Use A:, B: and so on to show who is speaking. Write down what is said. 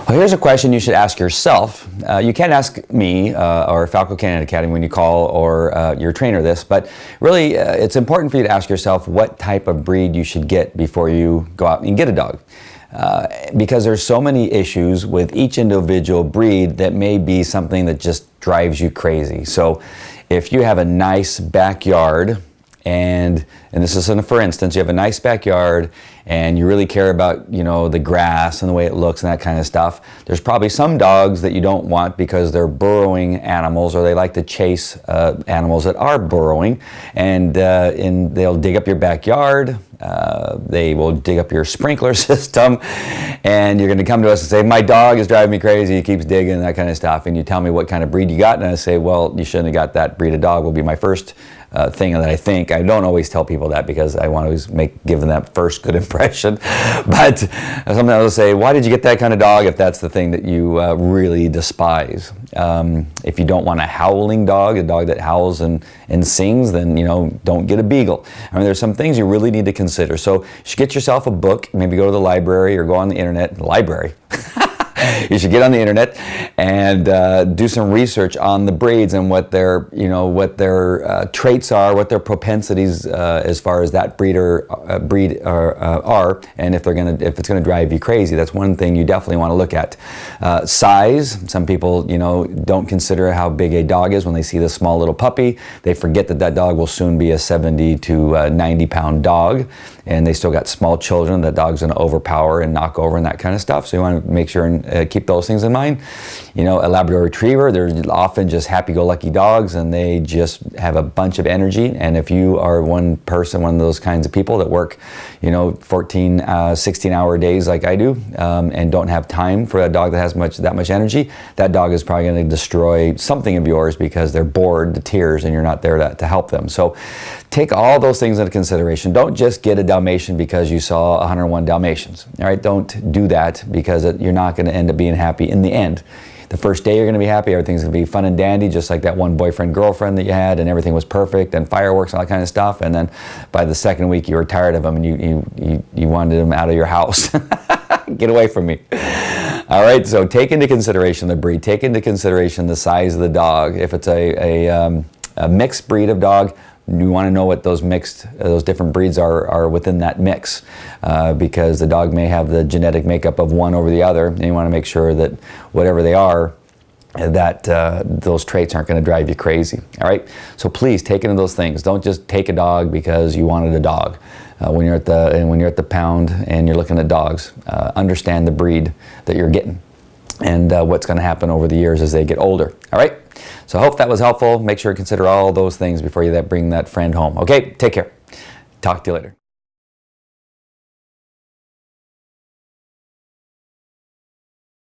A: Well, here's a question you should ask yourself. You can't ask me or Falco Canine Academy when you call or your trainer this, but really it's important for you to ask yourself what type of breed you should get before you go out and get a dog. Because there's so many issues with each individual breed that may be something that just drives you crazy. So if you have a nice backyard, and this is for instance, you have a nice backyard and you really care about, the grass and the way it looks and that kind of stuff, there's probably some dogs that you don't want because they're burrowing animals, or they like to chase animals that are burrowing, and they'll dig up your backyard, they will dig up your sprinkler system, and you're going to come to us and say, my dog is driving me crazy, he keeps digging, that kind of stuff, and you tell me what kind of breed you got, and I say, well, you shouldn't have got that breed of dog, will be my first thing that I think. I don't always tell people that because I want to always give them that first good impression, but sometimes I'll say, why did you get that kind of dog if that's the thing that you really despise? If you don't want a howling dog, a dog that howls and sings, then don't get a beagle. I mean, there's some things you really need to consider. So you should get yourself a book, maybe go to the library or go on the internet. Library. You should get on the internet and do some research on the breeds and what their traits are, what their propensities as far as that breed are, and if it's gonna drive you crazy. That's one thing you definitely want to look at. Size. Some people don't consider how big a dog is when they see this small little puppy. They forget that dog will soon be a 70 to 90 pound dog, and they still got small children that dog's gonna overpower and knock over and that kind of stuff. So you want to make sure and keep those things in mind. A Labrador Retriever, they're often just happy-go-lucky dogs, and they just have a bunch of energy. And if you are one of those kinds of people that work 14 16-hour days like I do, and don't have time for a dog that has that much energy, that dog is probably going to destroy something of yours because they're bored to tears and you're not there to help them. So take all those things into consideration. Don't just get a Dalmatian because you saw 101 Dalmatians. All right, don't do that, because you're not going to end up being happy in the end. The first day you're going to be happy, everything's going to be fun and dandy, just like that one boyfriend, girlfriend that you had, and everything was perfect, and fireworks and all that kind of stuff, and then by the second week you were tired of them and you wanted them out of your house. Get away from me. All right, so take into consideration the breed, take into consideration the size of the dog. If it's a mixed breed of dog, you want to know what those different breeds are within that mix, because the dog may have the genetic makeup of one over the other, and you want to make sure that whatever they are, that those traits aren't going to drive you crazy. All right, so please take into those things. Don't just take a dog because you wanted a dog. When you're at the pound and you're looking at dogs, understand the breed that you're getting and what's going to happen over the years as they get older. All right. So I hope that was helpful. Make sure to consider all those things before you bring that friend home. Okay, take care. Talk to you later.